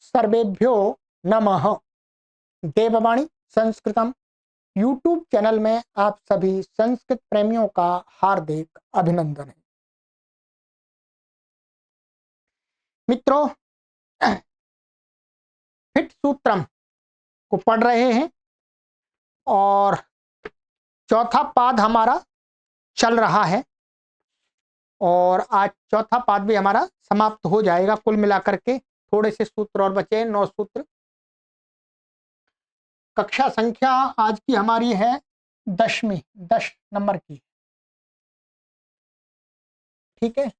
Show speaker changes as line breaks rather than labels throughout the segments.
सर्वेभ्यो नमः। देववाणी संस्कृतम YouTube channel में आप सभी संस्कृत प्रेमियों का हार्दिक अभिनंदन है। मित्रों, फिट सूत्रम को पढ़ रहे हैं और चौथा पाद हमारा चल रहा है और आज चौथा पाद भी हमारा समाप्त हो जाएगा। कुल मिलाकर के थोड़े से सूत्र और बचे, 9 सूत्र। कक्षा संख्या आज की हमारी है 10 नंबर की। ठीक है,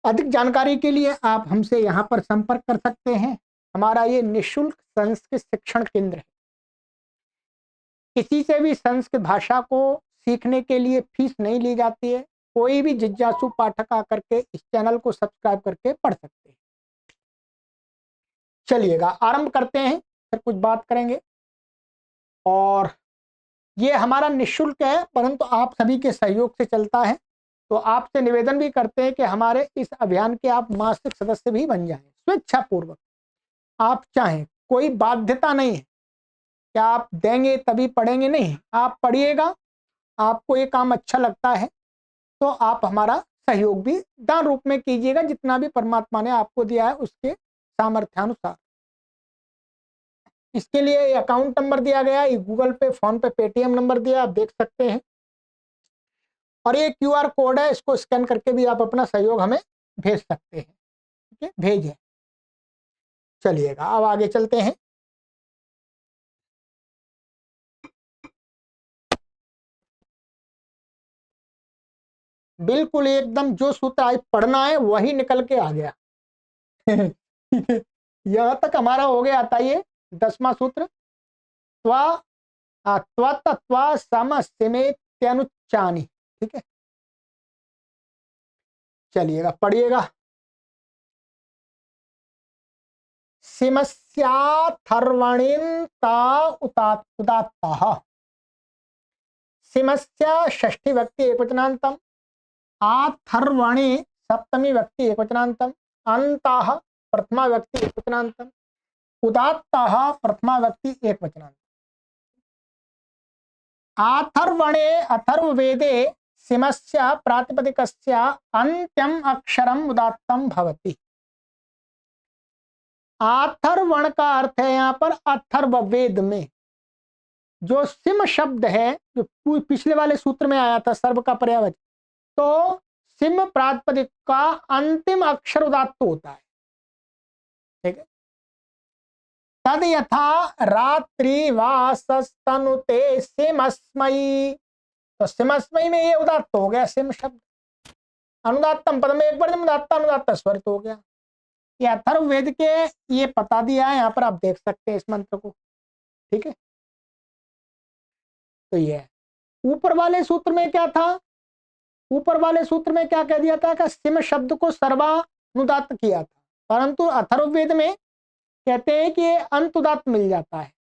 अधिक जानकारी के लिए आप हमसे यहाँ पर संपर्क कर सकते हैं। हमारा ये निःशुल्क संस्कृत शिक्षण केंद्र है। किसी से भी संस्कृत भाषा को सीखने के लिए फीस नहीं ली जाती है। कोई भी जिज्ञासु पाठक आकर के इस चैनल को सब्सक्राइब करके पढ़ सकते हैं। चलिएगा आरंभ करते हैं, फिर कुछ बात करेंगे। और ये हमारा निःशुल्क है, परंतु आप सभी के सहयोग से चलता है। तो आपसे निवेदन भी करते हैं कि हमारे इस अभियान के आप मासिक सदस्य भी बन जाएं, स्वेच्छा पूर्वक। आप चाहें, कोई बाध्यता नहीं है कि आप देंगे तभी पढ़ेंगे, नहीं। आप पढ़िएगा, आपको ये काम अच्छा लगता है तो आप हमारा सहयोग भी दान रूप में कीजिएगा, जितना भी परमात्मा ने आपको दिया है उसके सामर्थ्यानुसार। इसके लिए अकाउंट नंबर दिया गया है, गूगल पे, फोन पे, पेटीएम नंबर दिया, आप देख सकते हैं। और ये क्यूआर कोड है, इसको स्कैन करके भी आप अपना सहयोग हमें भेज सकते हैं। ठीक है, भेजें। चलिएगा अब आगे चलते हैं। बिल्कुल एकदम जो सूत्र आज पढ़ना है वही निकल के आ गया। यहां तक हमारा हो गया आता ये 10वां सूत्र। त्वा समस्यमेत्यनुच्चानि। ठीक है, चलिएगा पढ़िएगा। सिमस्याथर्वणिन्ता उदात्तः। सिमस्य षष्ठी व्यक्ति एकवचनान्तम, आथर्वणे सप्तमी व्यक्ति एकवचनान्तम, अन्ताः प्रथमा व्यक्ति एकवचनान्तम, उदात्तः प्रथमा व्यक्ति एकवचनान्तम। आथर्वणे अथर्ववेदे सिमस्य प्रातिपदिकस्य अन्त्यम अक्षरम उदात्तम भवति। आथर्वण का अर्थ है यहाँ पर अथर्ववेद में जो सिम शब्द है, जो पिछले वाले सूत्र में आया था सर्व का पर्यायवाची, तो सिम प्रातिपदिक का अंतिम अक्षर उदात्त होता है। ठीक है, तद यथा रात्रिवासस्तनुते सिमस्मयी, तो सिमस्मयी में ये उदात्त हो गया सिम शब्द। अनुदात्तम पद में एक बार उदात्त अनुदात्त स्वरित हो गया। ये अथर्ववेद के ये बता दिया है, यहाँ पर आप देख सकते हैं इस मंत्र को। ठीक है, तो ये ऊपर वाले सूत्र में क्या था, ऊपर वाले सूत्र में क्या कह दिया था कि सिम शब्द को सर्वानुदात्त किया था, परंतु अथर्ववेद में कहते हैं कि अंत उदात्त मिल जाता है।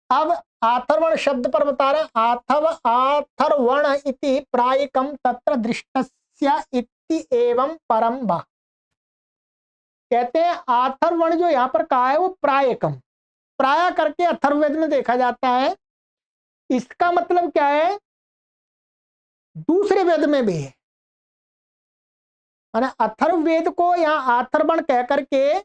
अब आथर्वण शब्द पर बता रहे, आथर्वण इति प्रायिकम तत्र दृष्टस्य इति एवं परम बा। कहते हैं आथर्वण जो यहाँ पर कहा है वो प्रायिकम, प्राय करके अथर्ववेद में देखा जाता है। इसका मतलब क्या है, दूसरे वेद में भी है। अथर्ववेद को यहाँ आथर्वण कह करके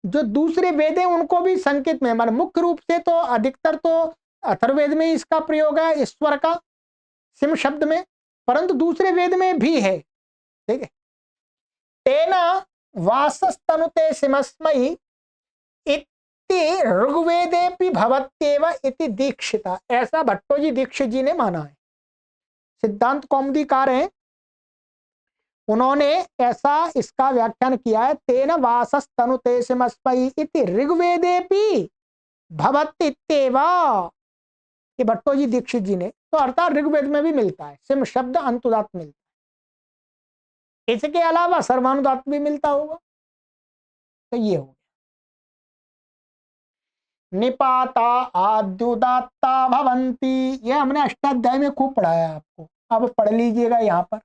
जो दूसरे वेद हैं उनको भी संकेत में, मतलब मुख्य रूप से तो अधिकतर तो अथर्ववेद में इसका प्रयोग है ईश्वर का सिम शब्द में, परंतु दूसरे वेद में भी है। ठीक है, तेना वासस्तनुते सिमस्मयी इति ऋग्वेदेपि भवत्येव इति दीक्षिता। ऐसा भट्टो जी दीक्षित जी ने माना है, सिद्धांत कौमुदीकार हैं, उन्होंने ऐसा इसका व्याख्यान किया है। तेन वासस्तनुते सिमस्मयी इति ऋग्वेदेपि भवत्येव, ये भट्टो जी दीक्षित जी ने, तो अर्थात ऋग्वेद में भी मिलता है सिम शब्द अंतुदात्त मिलता है। इसके अलावा सर्वानुदात्त भी मिलता होगा। तो ये हो गया निपाता आद्युदात्ता भवंती, ये हमने अष्टाध्याय में खूब पढ़ाया आपको। अब पढ़ लीजिएगा यहाँ पर,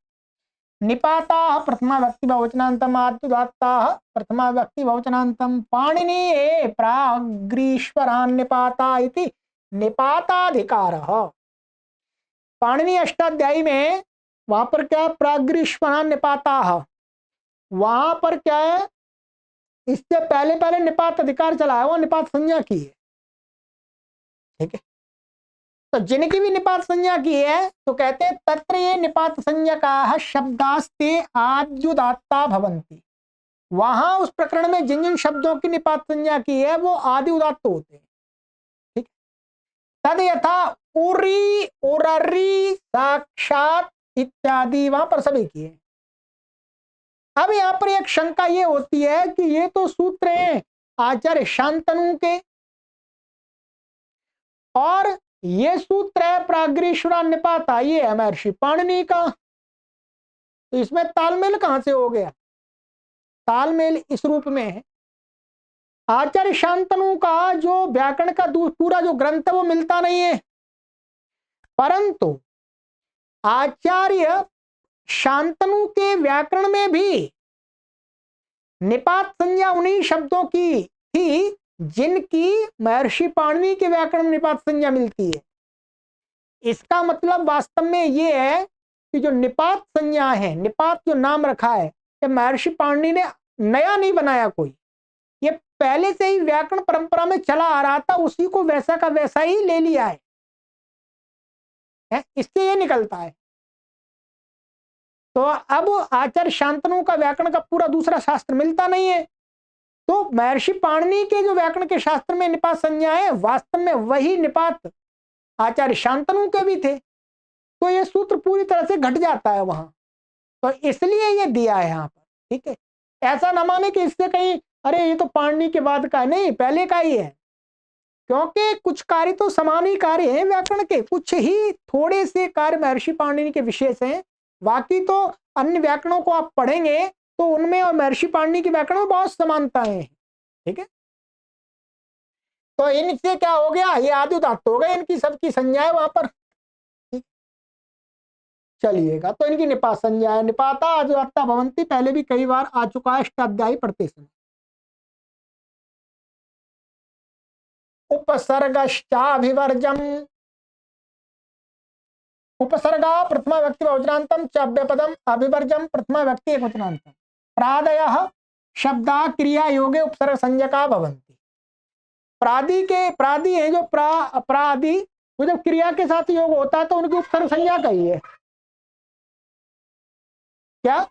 निपाता प्रथमा व्यक्ति बहुवचनांतम आद्युदात्ता प्रथमा व्यक्ति बहुवचनांतम पाणिनीये प्राग्रीश्वरान् निपाता इति निपाताधिकारः। पाणिनी अष्टाध्यायी में वहां पर क्या है, प्राग्रीश्वरान् निपाताः, वहां पर क्या है, इससे पहले पहले निपात अधिकार चला है, वो निपात संज्ञा की है। ठीक है, तो जिनकी भी निपात संज्ञा की है तो कहते हैं तत्र ये निपात संज्ञकाः शब्दास्ते आद्युदात्ता भवन्ति, वहां उस प्रकरण में जिन जिन शब्दों की निपात संज्ञा की है वो आदि उदात्त होते हैं। ठीक, तद यथा उरी उररी साक्षात इत्यादि वहां पर सभी की है। अब यहां पर एक शंका ये होती है कि ये तो सूत्र हैं आचार्य शांतनु के, और ये सूत्र है प्राग्रीश्वरान् निपाता, ये है महर्षि पाणिनि का, तो इसमें तालमेल कहां से हो गया? तालमेल इस रूप में है, आचार्य शांतनु का जो व्याकरण का पूरा जो ग्रंथ है वो मिलता नहीं है, परंतु आचार्य शांतनु के व्याकरण में भी निपात संज्ञा उन्हीं शब्दों की थी जिनकी महर्षि पाणिनि के व्याकरण में निपात संज्ञा मिलती है। इसका मतलब वास्तव में ये है कि जो निपात संज्ञा है, निपात जो नाम रखा है, ये महर्षि पाणिनि ने नया नहीं बनाया कोई, ये पहले से ही व्याकरण परंपरा में चला आ रहा था, उसी को वैसा का वैसा ही ले लिया है, इससे ये निकलता है। तो अब आचार्य शांतनु का व्याकरण का पूरा दूसरा शास्त्र मिलता नहीं है, तो महर्षि पाणिनि के जो व्याकरण के शास्त्र में निपात संज्ञा है वास्तव में वही निपात आचार्य शांतनु के भी थे, तो ये सूत्र पूरी तरह से घट जाता है वहां, तो इसलिए ये दिया है यहाँ पर। ठीक है, ऐसा न माने कि इससे कहीं अरे ये तो पाणिनि के बाद का, नहीं पहले का ही है, क्योंकि कुछ कार्य तो समान ही कार्य हैं व्याकरण के, कुछ ही थोड़े से कार्य महर्षि पाणिनि के विशेष हैं, बाकी तो अन्य व्याकरणों को आप पढ़ेंगे तो उनमें और महर्षि पाणिनि के व्याकरण में बहुत समानताएं हैं। ठीक है, तो इनसे क्या हो गया, ये आदि उदात्त हो गए, इनकी सबकी संज्ञा है वहां पर। चलिएगा, तो इनकी निपात संज्ञा है, निपाता आदि उदात्ता भवन्ति, पहले भी कई बार आ चुका है अष्टाध्यायी पढ़ते समय। उपसर्गश्चाभिवर्जम, उपसर्गा प्रथमा व्यक्ति बहुवचनांतम च अव्यपदम, अभिवर्जम प्रथमा व्यक्ति एकवचनांतम, प्रादयः शब्दा क्रिया योगे उपसर्ग संज्ञका भवन्ति। प्रादि के प्रादि है जो प्रादि, वो जब क्रिया के साथ योग होता है तो उनकी उपसर्ग संज्ञा कही है, क्या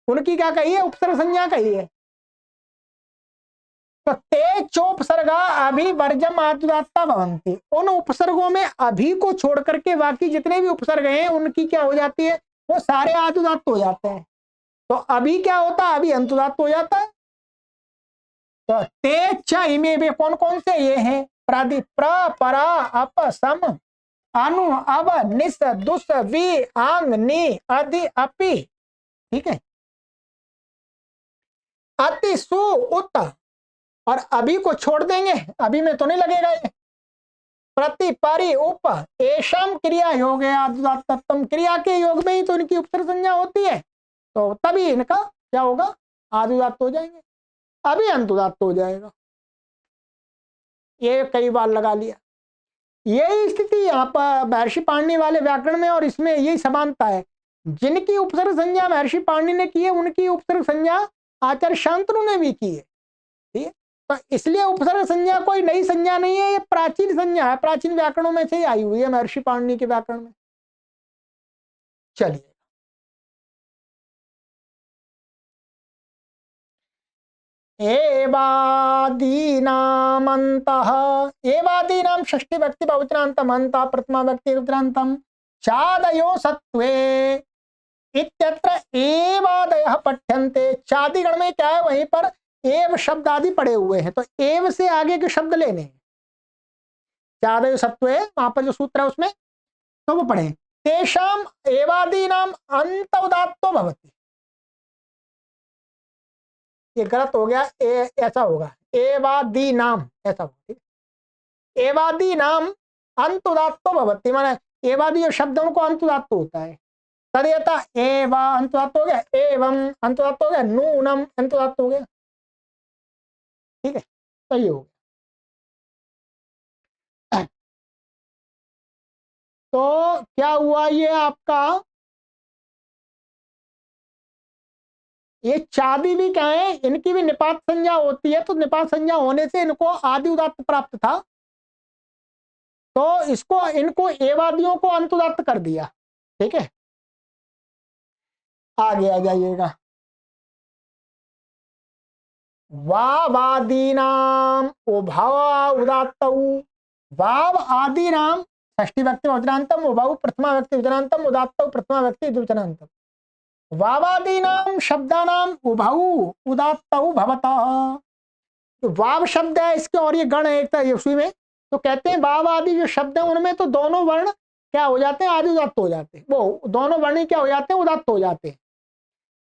उनकी क्या कही है, उपसर्ग संज्ञा कही है। तो ते चोपसर्गा अभिवर्जम आद्युदात्ता भवन्ति, उन उपसर्गों में अभी को छोड़ करके बाकी जितने भी उपसर्ग हैं उनकी क्या हो जाती है, वो सारे आद्युदात्त हो जाते हैं। तो अभी क्या होता है, अभी अंतुदात्त हो जाता है। तो ते च इमे वे कौन कौन से ये हैं, प्रादि प्र परा अप सम अनु अव निस दुस वि आंग नि अधि अपि। ठीक है, अति सु उत, और अभी को छोड़ देंगे, अभी में तो नहीं लगेगा ये। प्रति परि उप एषम क्रिया योग आद्युदात्तम, क्रिया के योग में ही तो इनकी उपसर्ग संज्ञा होती है, तो तभी इनका क्या होगा, आद्युदात्त हो जाएंगे, अभी अंतुदात्त हो जाएगा। ये कई बार लगा लिया, यही स्थिति यहाँ पर महर्षि पाणिनि वाले व्याकरण में और इसमें यही समानता है, जिनकी उपसर्ग संज्ञा महर्षि पाणिनि ने की है उनकी उपसर्ग संज्ञा आचार्य शांतनु ने भी की है। ठीक है, तो इसलिए उपसर्ग संज्ञा कोई नई संज्ञा नहीं है, ये प्राचीन संज्ञा है, प्राचीन व्याकरणों में से ही आई हुई है महर्षि पाणिनि के व्याकरण में। चलिए, एवादीनामन्तः, एवादीनां षष्ठी व्यक्ति बहुवचनान्तम् अन्तः प्रथमा व्यक्ति एकवचनान्तम् चादयो सत्त्वे इत्यत्र एवादयः पठ्यन्ते। चादिगण में क्या है, वहीं पर एव शब्द आदि पड़े हुए हैं, तो एव से आगे के शब्द लेने हैं। चादयो सत्त्वे वहां पर जो सूत्र है उसमें तो वो पढ़े, तेषाम एवादीनाम अंत उदात्तो भवति। ये गलत हो गया, ऐसा होगा एवादी नाम, ऐसा होगा। एवादी नाम अंत उदात्तो भवति, माने एवादि जो शब्द है उनको अंतुदात्त होता है। तदेता एवा अंतुदात्त हो गया, एवं अंतुदात्त हो गया, नूनम अंतुदात्त हो गया। ठीक है, तो ये हो गया। तो क्या हुआ ये आपका, ये चाबी भी क्या है, इनकी भी निपात संज्ञा होती है, तो निपात संज्ञा होने से इनको आदि उदात्त प्राप्त था, तो इसको इनको एवादियों को अंतुदात्त कर दिया। ठीक है, आगे आ जाइएगा। वावादीनाम उभव उदात्त, वाव आदि नाम षष्ठी व्यक्ति वचनांतम, उभव प्रथमा व्यक्ति वचनांतम, उदात्त प्रथमा व्यक्ति द्विवचनांतम। वावादीनाम शब्दानाम उभव उदात्त भवतः, तो वाव शब्द है इसके और ये गण है एक तरह उसी में, तो कहते हैं वाव आदि जो शब्द है उनमें तो दोनों वर्ण क्या हो जाते हैं, आदि उदात्त हो जाते हैं, वो दोनों वर्ण क्या हो जाते हैं, उदात्त हो जाते हैं।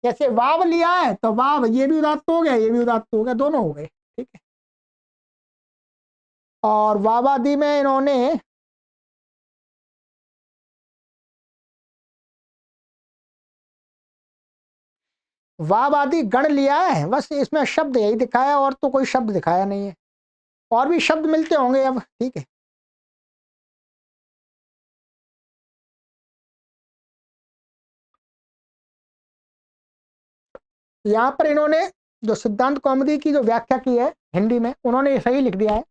जैसे वाव लिया है तो वाव ये भी उदात्त हो गया, ये भी उदात्त हो गया, दोनों हो गए। ठीक है, और वावादि में इन्होंने वावादि गण लिया है, बस इसमें शब्द यही दिखाया और तो कोई शब्द दिखाया नहीं है, और भी शब्द मिलते होंगे अब। ठीक है, यहाँ पर इन्होंने जो सिद्धांत कौमुदी की जो व्याख्या की है हिंदी में, उन्होंने सही लिख दिया है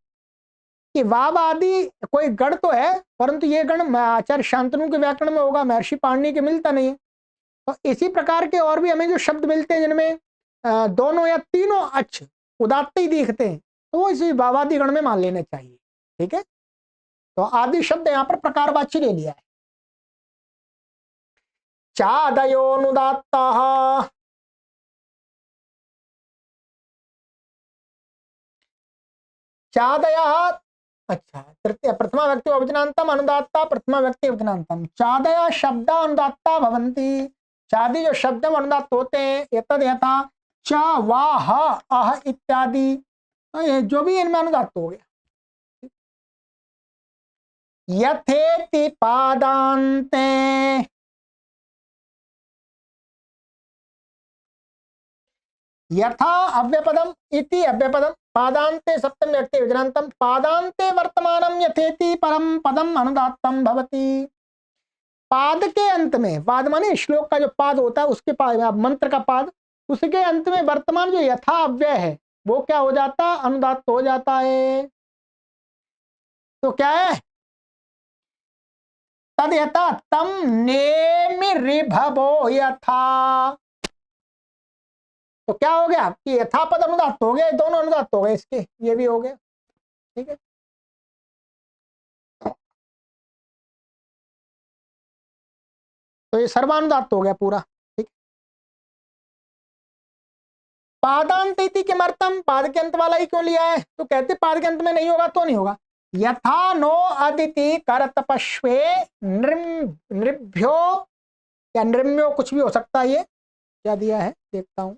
कि वाव आदि कोई गण तो है, परंतु ये गण आचार्य शांतनु के व्याकरण में होगा, महर्षि पाणिनि के मिलता नहीं है। तो इसी प्रकार के और भी हमें जो शब्द मिलते हैं जिनमें दोनों या तीनों अक्ष उदात्त ही दिखते हैं, तो वो इसी वावादि गण में मान लेने चाहिए। ठीक है, तो आदि शब्द यहाँ पर प्रकारवाची ले लिया है। चादयोनुदात्ता, चादया, अच्छा तृतीय प्रथमा व्यक्ति वचनांतम अनुदात्ता प्रथमा व्यक्ति वचनांतम, चादया शब्द अनुदात्ता भवन्ति, चादी जो शब्द अनुदात्त होते हैं, एतद यथा च वा ह अह इत्यादि, तो ये जो भी इनमें अनुदात्त हो गया। यथेति पादान्ते, यथा अव्यपदम इति अव्यपदम, पादान्ते सप्तम व्यक्ति विजनान्तम, पादान्ते वर्तमानम यथेति परम पदम अनुदात्तम भवति। पाद के अंत में, पाद माने श्लोक का जो पाद होता है उसके पाद, मंत्र का पाद, उसके अंत में वर्तमान जो यथा अव्यय है वो क्या हो जाता, अनुदात्त हो जाता है। तो क्या है, तद यथा तम नेमिरिभवो यथा, तो क्या हो गया कि यथा पद अनुदात्त हो गए, दोनों अनुदात्त हो गए इसके, ये भी हो गया। ठीक है, तो ये सर्वानुदात्त हो गया पूरा। ठीक, पादांत इति किमर्थम, पाद के अंत वाला ही क्यों लिया है, तो कहते पाद के अंत में नहीं होगा तो नहीं होगा। यथा नो अदिति करतपश्वे नृभ्यो, या नृम्यो कुछ भी हो सकता है, ये क्या दिया है देखता हूं,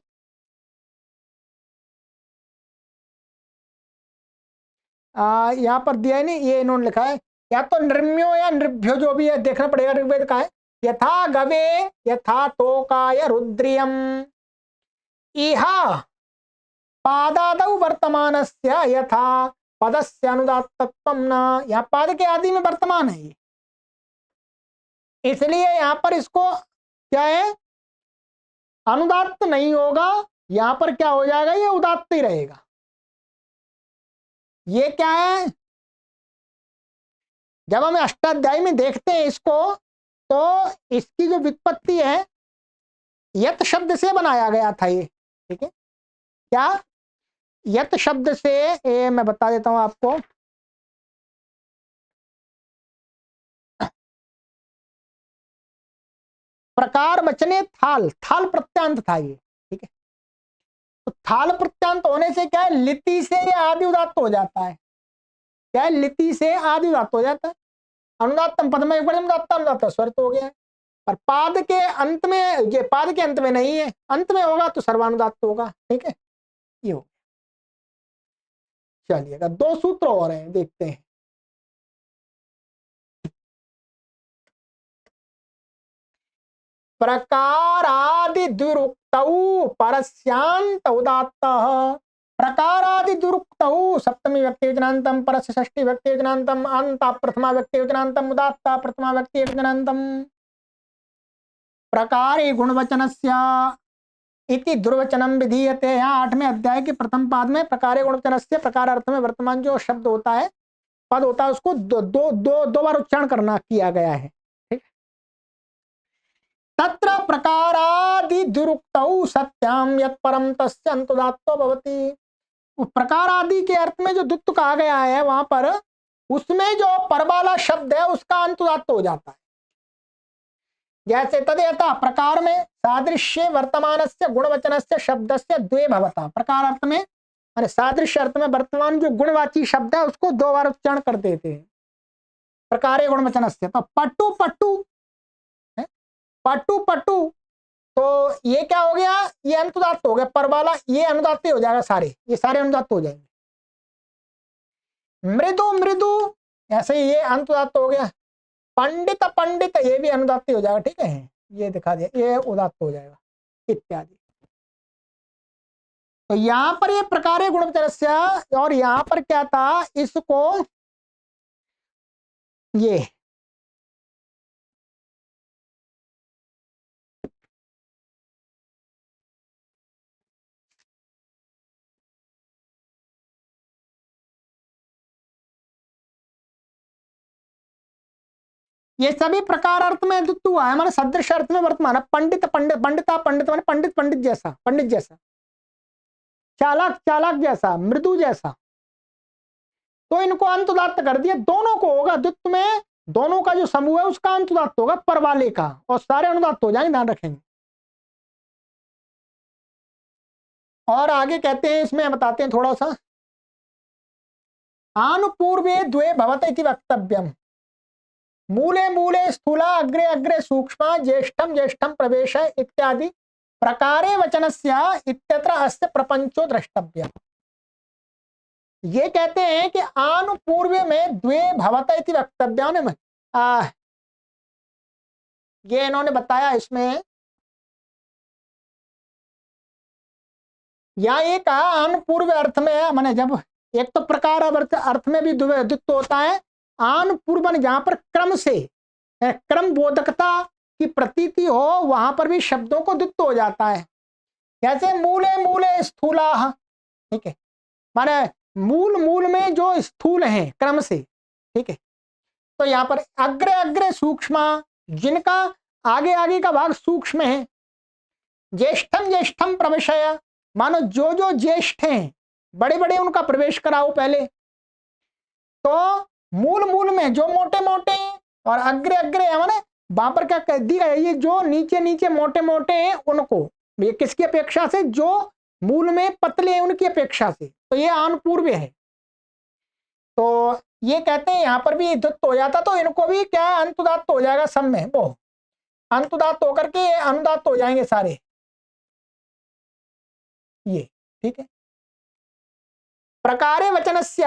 यहाँ पर दिया है नहीं, ये इन्होंने लिखा है, या तो नृम्यो या नृभ्यो जो भी है देखना पड़ेगा, ऋग्वेद का है। यथा गवे यथा तोकाय रुद्रियम, इह पादादौ वर्तमानस्य यथा पदस्य अनुदात्तत्वं न, यहाँ पाद के आदि में वर्तमान है ये, इसलिए यहाँ पर इसको क्या है, अनुदात्त नहीं होगा, यहाँ पर क्या हो जाएगा, ये उदात्त ही रहेगा। ये क्या है, जब हम अष्टाध्यायी में देखते हैं इसको, तो इसकी जो व्युत्पत्ति है यत शब्द से बनाया गया था ये। ठीक है, क्या यत शब्द से, मैं बता देता हूं आपको, प्रकार वचने थाल, थाल प्रत्यांत था ये। ठीक है, तो थाल प्रत्यांत होने से क्या है, लिति से ये आदि उदात्त हो जाता है, क्या है, लिति से आदि उदात्त हो जाता है, अनुदात्तम पद में एक बार अनुदात्त अनुदात्त स्वर तो हो गया है। पर पाद के अंत में, ये पाद के अंत में नहीं है, अंत में होगा तो सर्वानुदात्त होगा। ठीक है, ये हो, चलिएगा दो सूत्र और हैं देखते हैं। प्रकारादि दुरुक्तौ परस्यांत उदात्तः। प्रकारादि दुरुक्तौ सप्तमी व्यक्ति वचनांतम, परस्य षष्ठी व्यक्ति वचनांतम, अंत प्रथमा व्यक्ति वचनांतम, उदात्त प्रथमा व्यक्ति वचनांतम। प्रकारे गुणवचनस्य इति दुर्वचनम विधीयते। यहाँ 8वें अध्याय के प्रथम पाद में प्रकारे गुणवचनस्य, प्रकार अर्थ में वर्तमान जो शब्द होता है, पद होता है, उसको दो बार उच्चारण करना किया गया है। तत्र प्रकारादि दुरुक्तौ सत्याम यत् परम तस्य अंतुदात्तो भवति। प्रकारादि के अर्थ में जो दुत्त कहा गया है वहां पर, उसमें जो पर वाला शब्द है उसका अंतुदात्त हो जाता है। जैसे तदेता प्रकार में सादृश्य वर्तमानस्य गुणवचनस्य शब्दस्य द्वे भवता। प्रकार अर्थ में अरे सादृश्य अर्थ में वर्तमान जो गुणवाची शब्द है उसको दो बार उच्चारण कर देते हैं। प्रकारे गुणवचनस्य, तो पट्टू पट्टू, पट्टू पट्टू, तो ये क्या हो गया, ये अनुदात्त हो गया। पर वाला ये अनुदात्त हो जाएगा, सारे ये सारे अनुदात्त हो जाएंगे। मृदु मृदु, ऐसे ही ये अनुदात्त हो गया। पंडित पंडित, ये भी अनुदात्त हो जाएगा। ठीक है, ये दिखा दिया, ये उदात्त हो जाएगा इत्यादि। तो यहां पर ये प्रकारे गुणवचनस्य, और यहां पर क्या था, इसको ये सभी प्रकार अर्थ में द्वित्व हुआ है, हमारे सदृश अर्थ में वर्तमान। पंडित पंडित, पंडिता पंडित माने पंडित पंडित जैसा, पंडित जैसा, चालाक चालाक जैसा, मृदु जैसा। तो इनको अंतुदात्त कर दिया, दोनों को होगा द्वित्व में, दोनों का जो समूह है उसका अंतुदात्त होगा पर वाले का, और सारे अनुदात्त हो जाएंगे, ध्यान रखेंगे। और आगे कहते हैं, इसमें बताते हैं थोड़ा सा। आनुपूर्वे द्वे भवत इति वक्तव्यम, मूले मूले स्थूला अग्रे अग्रे सूक्ष्म ज्येष्ठम ज्येष्ठम प्रवेश इत्यादि प्रकारे वचनस्य इत्यत्र अस्य प्रपंचो द्रष्टव्य। ये कहते हैं कि आनुपूर्व में द्वे भवत इति वक्तव्य में ये इन्होंने बताया इसमें, या एक अनुपूर्व अर्थ में, माने जब एक तो प्रकार अर्थ में भी द्वित्व होता है, आन पूर्व जहां पर क्रम से क्रम बोधकता की प्रतीति हो वहां पर भी शब्दों को द्वित्व हो जाता है। जैसे मूले मूले स्थूला, ठीक है, माने मूल मूल में जो स्थूल हैं क्रम से, ठीक है। तो यहाँ पर अग्रे अग्रे सूक्ष्म, जिनका आगे आगे का भाग सूक्ष्म है। ज्येष्ठम ज्येष्ठम प्रवेशय, मानो जो जो ज्येष्ठ हैं बड़े बड़े उनका प्रवेश कराओ पहले। तो मूल मूल में जो मोटे मोटे, और अग्रे अग्रे माने वहां पर क्या कह दिया है, ये जो नीचे नीचे मोटे मोटे हैं उनको, ये किसकी अपेक्षा से, जो मूल में पतले हैं उनकी अपेक्षा से। तो ये आनुपूर्व है। तो ये कहते हैं यहां पर भी द्वित्व हो जाता, तो इनको भी क्या अंतुदात्त हो जाएगा सब में, वो अंतुदात्त होकर के अनुदात्त हो जाएंगे सारे, ये ठीक है। प्रकारे वचनस्य,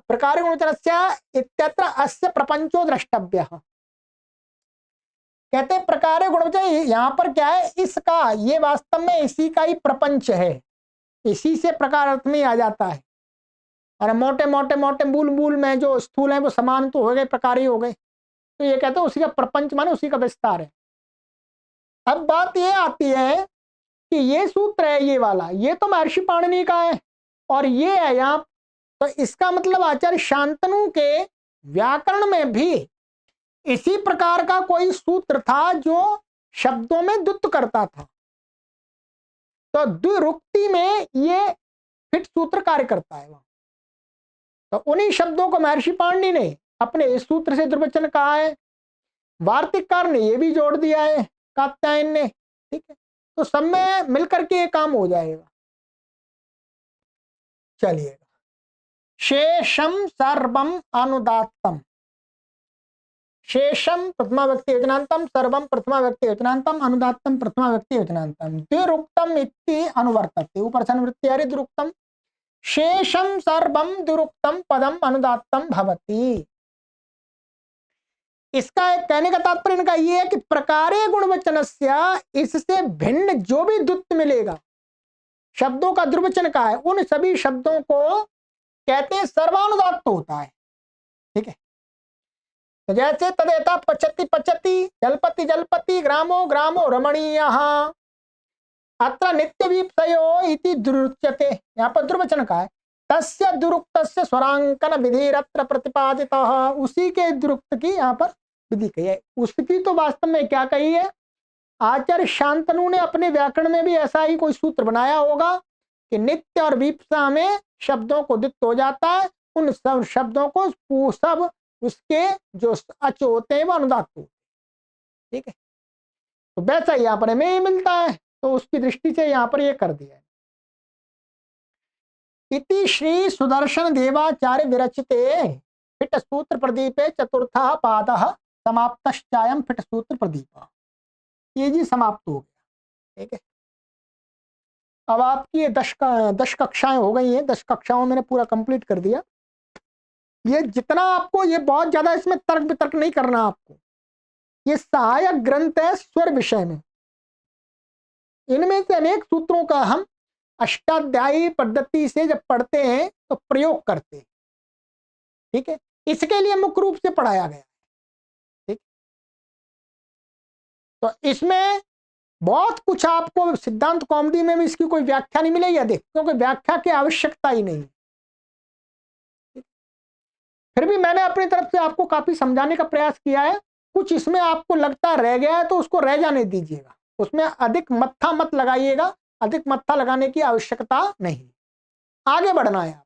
प्रकारे वचनस्य इत्यत्र अस्य प्रपंचो द्रष्टव्यः। कहते हैं प्रकारे गुणवचन, यहां पर क्या है, इसका, ये वास्तव में इसी का ही प्रपंच है, इसी से प्रकार अर्थ में आ जाता है। और मोटे मोटे मोटे मूल मूल में जो स्थूल है वो समान तो हो गए, प्रकारी हो गए। तो ये कहते हैं उसी का प्रपंच माने उसी का विस्तार है। अब बात ये आती है कि ये सूत्र है ये वाला, ये तो महर्षि पाणिनि का है, और ये है यहाँ, तो इसका मतलब आचार्य शांतनु के व्याकरण में भी इसी प्रकार का कोई सूत्र था जो शब्दों में द्वित्व करता था। तो द्विरुक्ति में ये फिट सूत्र कार्य करता है। तो उन्हीं शब्दों को महर्षि पाणिनि ने अपने इस सूत्र से द्विवचन कहा है, वार्तिककार ने ये भी जोड़ दिया है, कात्यायन ने, ठीक है। तो सब में मिलकर के ये काम हो जाएगा। चलिए, शेषम सर्वम अनुदात्तम, शेषम प्रथमा व्यक्ति वचनांतम, सर्वम प्रथमा व्यक्ति वचनांतम, अनुदात्तम प्रथमा व्यक्ति वचनांतम, द्विरुक्तम इति अनुवर्तते। ऊपर से अनुवृत्ति आ रही, द्विरुक्तम, शेषम सर्वम द्विरुक्तम पदम अनुदात्तम भवति। इसका एक कहने का तात्पर्य इनका ये है कि प्रकारे गुणवचनस्य, इससे भिन्न जो भी द्वित्व मिलेगा, शब्दों का द्विवचन का है, उन सभी शब्दों को कहते हैं सर्वानुदात्त होता है। ठीक है, तो जैसे तदेता पचति पचति, जलपति जलपति, ग्रामो ग्रामो रमणीयः, अत्र नित्य विपयो इति दुरुच्यते, यहाँ पर दुर्वचन का है। तस्य दुरुक्तस्य स्वरांकन विधिरत्र प्रतिपादितः, उसी के दुरुक्त की यहाँ पर विधि कही है। उसकी तो वास्तव में क्या कही है, आचार्य शांतनु ने अपने व्याकरण में भी ऐसा ही कोई सूत्र बनाया होगा कि नित्य और विपसा में शब्दों को दित्त हो जाता है, उन सब शब्दों को सब उसके जो अच होते हैं वो अनुदात्त होते हैं। ठीक है, तो वैसा यहाँ पर हमें मिलता है, तो उसकी दृष्टि से यहाँ पर ये कर दिया है। इति श्री सुदर्शन देवाचार्य विरचिते फिट सूत्र प्रदीपे चतुर्थ पादः समाप्तश्चायं फिट सूत्र प्रदीप, ये जी समाप्त हो गया। ठीक है, अब आपकी ये 10 कक्षाएं हो गई हैं, 10 कक्षाओं मैंने पूरा कंप्लीट कर दिया। ये जितना आपको, ये बहुत ज्यादा इसमें तर्क वितर्क नहीं करना आपको, ये सहायक ग्रंथ है स्वर विषय में। इनमें से अनेक सूत्रों का हम अष्टाध्यायी पद्धति से जब पढ़ते हैं तो प्रयोग करते हैं। ठीक है, इसके लिए मुख्य रूप से पढ़ाया गया। ठीक, तो इसमें बहुत कुछ आपको सिद्धांत कौमुदी में भी इसकी कोई व्याख्या नहीं मिलेगी, अधिक, क्योंकि व्याख्या की आवश्यकता ही नहीं। फिर भी मैंने अपनी तरफ से आपको काफी समझाने का प्रयास किया है। कुछ इसमें आपको लगता रह गया है तो उसको रह जाने दीजिएगा, उसमें अधिक मत्था मत लगाइएगा, अधिक मत्था लगाने की आवश्यकता नहीं, आगे बढ़ना है।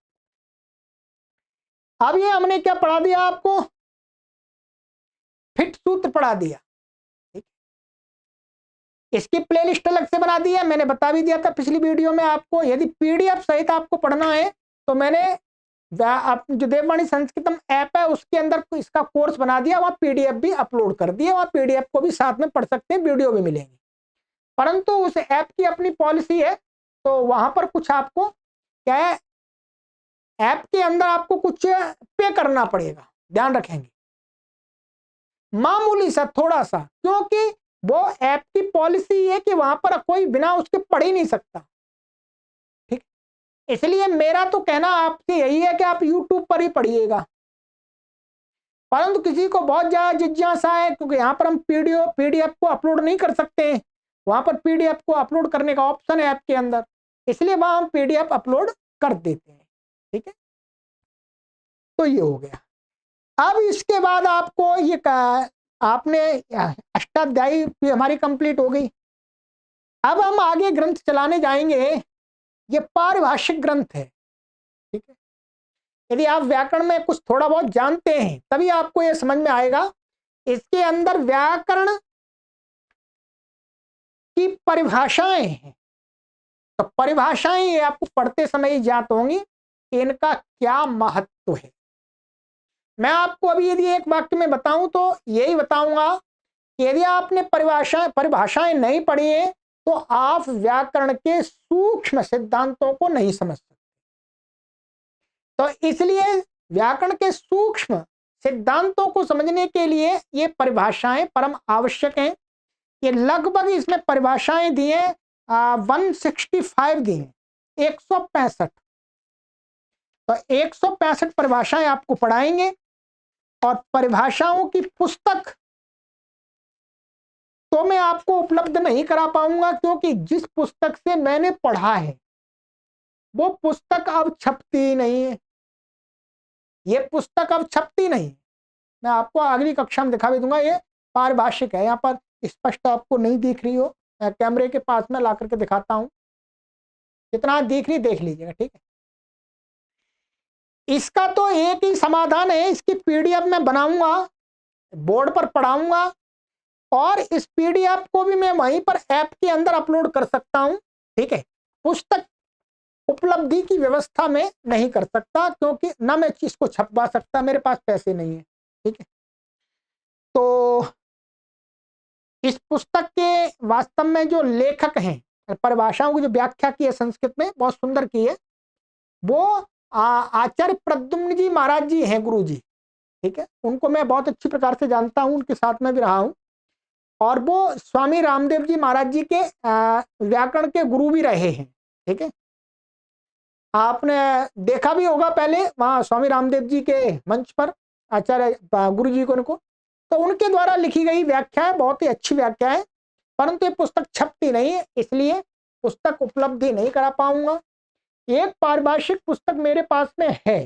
अब ये हमने क्या पढ़ा दिया आपको, फिट सूत्र पढ़ा दिया। इसकी प्लेलिस्ट अलग से बना दी है, मैंने बता भी दिया था पिछली वीडियो में आपको। यदि पीडीएफ सहित आपको पढ़ना है तो मैंने जो देववाणी संस्कृतम ऐप है उसके अंदर इसका कोर्स बना दिया, वहां पीडीएफ भी अपलोड कर दिया, वहां पीडीएफ को भी साथ में पढ़ सकते हैं, वीडियो भी मिलेंगे। परंतु उस ऐप की अपनी पॉलिसी है, तो वहां पर कुछ आपको क्या है, ऐप के अंदर आपको कुछ पे करना पड़ेगा, ध्यान रखेंगे, मामूली सा थोड़ा सा, क्योंकि वो ऐप की पॉलिसी है कि वहां पर कोई बिना उसके पढ़ ही नहीं सकता। ठीक, इसलिए मेरा तो कहना आपसे यही है कि आप YouTube पर ही पढ़िएगा। परंतु किसी को बहुत ज्यादा जिज्ञासा है, क्योंकि यहाँ पर हम पीडीएफ को अपलोड नहीं कर सकते हैं, वहां पर पीडीएफ को अपलोड करने का ऑप्शन है ऐप के अंदर, इसलिए वहां हम पीडीएफ अपलोड कर देते हैं। ठीक है, तो ये हो गया। अब इसके बाद आपको ये आपने अष्टाध्यायी हमारी कंप्लीट हो गई। अब हम आगे ग्रंथ चलाने जाएंगे, ये पारिभाषिक ग्रंथ है। ठीक है, यदि आप व्याकरण में कुछ थोड़ा बहुत जानते हैं तभी आपको ये समझ में आएगा। इसके अंदर व्याकरण की परिभाषाएं हैं, तो परिभाषाएं ये आपको पढ़ते समय ही ज्ञात होंगी कि इनका क्या महत्व है। मैं आपको अभी यदि एक वाक्य में बताऊं तो यही बताऊंगा कि यदि आपने परिभाषाएं नहीं पढ़ी है तो आप व्याकरण के सूक्ष्म सिद्धांतों को नहीं समझ सकते। तो इसलिए व्याकरण के सूक्ष्म सिद्धांतों को समझने के लिए ये परिभाषाएं परम आवश्यक हैं। ये लगभग इसमें परिभाषाएं दी हैं 165 दी हैं, 165। तो 165 परिभाषाएं आपको पढ़ाएंगे, और परिभाषाओं की पुस्तक तो मैं आपको उपलब्ध नहीं करा पाऊंगा, क्योंकि जिस पुस्तक से मैंने पढ़ा है वो पुस्तक अब छपती नहीं है। ये पुस्तक अब छपती नहीं, मैं आपको अगली कक्षा में दिखा भी दूंगा। ये पारिभाषिक है, यहाँ पर स्पष्ट आपको नहीं दिख रही हो, मैं कैमरे के पास में ला करके दिखाता हूं, जितना दिख रही देख लीजिएगा। ठीक है, इसका तो एक ही समाधान है, इसकी पीडीएफ मैं बनाऊंगा, बोर्ड पर पढ़ाऊंगा, और इस पीडीएफ को भी मैं वहीं पर ऐप के अंदर अपलोड कर सकता हूं। ठीक है, पुस्तक उपलब्धि की व्यवस्था में नहीं कर सकता, क्योंकि ना मैं इसको छपवा सकता, मेरे पास पैसे नहीं है। ठीक है, तो इस पुस्तक के वास्तव में जो लेखक हैं, परिभाषाओं की जो व्याख्या की है संस्कृत में बहुत सुंदर की है, वो आचार्य प्रद्युम्न जी महाराज जी हैं, गुरु जी। ठीक है, उनको मैं बहुत अच्छी प्रकार से जानता हूं, उनके साथ में भी रहा हूं, और वो स्वामी रामदेव जी महाराज जी के व्याकरण के गुरु भी रहे हैं। ठीक है, आपने देखा भी होगा पहले वहां स्वामी रामदेव जी के मंच पर आचार्य गुरु जी को उनको, तो उनके द्वारा लिखी गई व्याख्या है, बहुत ही अच्छी व्याख्या है, परंतु ये पुस्तक छपती नहीं है, इसलिए पुस्तक उपलब्धि नहीं करा पाऊंगा। एक पारिभाषिक पुस्तक मेरे पास में है,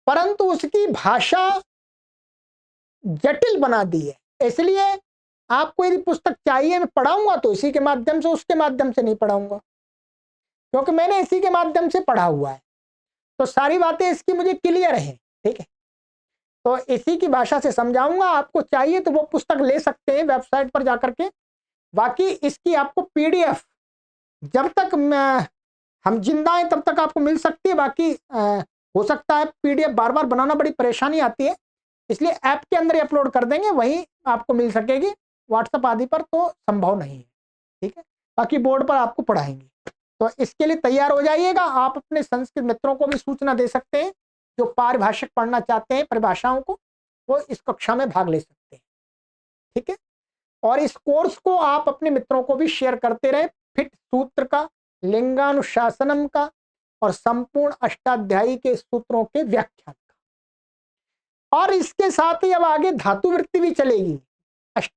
परंतु उसकी भाषा जटिल बना दी है, इसलिए आपको यदि पुस्तक चाहिए, मैं पढ़ाऊंगा तो इसी के माध्यम से, उसके माध्यम से नहीं पढ़ाऊंगा, क्योंकि मैंने इसी के माध्यम से पढ़ा हुआ है, तो सारी बातें इसकी मुझे क्लियर है। ठीक है, तो इसी की भाषा से समझाऊंगा। आपको चाहिए तो वो पुस्तक ले सकते हैं वेबसाइट पर जाकर के, बाकी इसकी आपको पीडीएफ जब तक हम जिंदा हैं तब तक आपको मिल सकती है, बाकी हो सकता है पीडीएफ बार बार बनाना बड़ी परेशानी आती है, इसलिए ऐप के अंदर ही अपलोड कर देंगे, वहीं आपको मिल सकेगी, व्हाट्सएप आदि पर तो संभव नहीं है। ठीक है, बाकी बोर्ड पर आपको पढ़ाएंगे, तो इसके लिए तैयार हो जाइएगा। आप अपने संस्कृत मित्रों को भी सूचना दे सकते हैं, जो पारिभाषिक पढ़ना चाहते हैं परिभाषाओं को, वो इस कक्षा में भाग ले सकते हैं। ठीक है, और इस कोर्स को आप अपने मित्रों को भी शेयर करते रहे, फिट सूत्र का, लिंगानुशासनम का, और संपूर्ण अष्टाध्यायी के सूत्रों के व्याख्यान का। और इसके साथ ही अब आगे धातु वृत्ति भी चलेगी,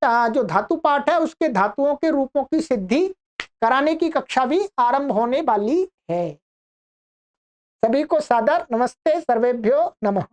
जो धातु पाठ है उसके धातुओं के रूपों की सिद्धि कराने की कक्षा भी आरंभ होने वाली है। सभी को सादर नमस्ते, सर्वेभ्यो नमः।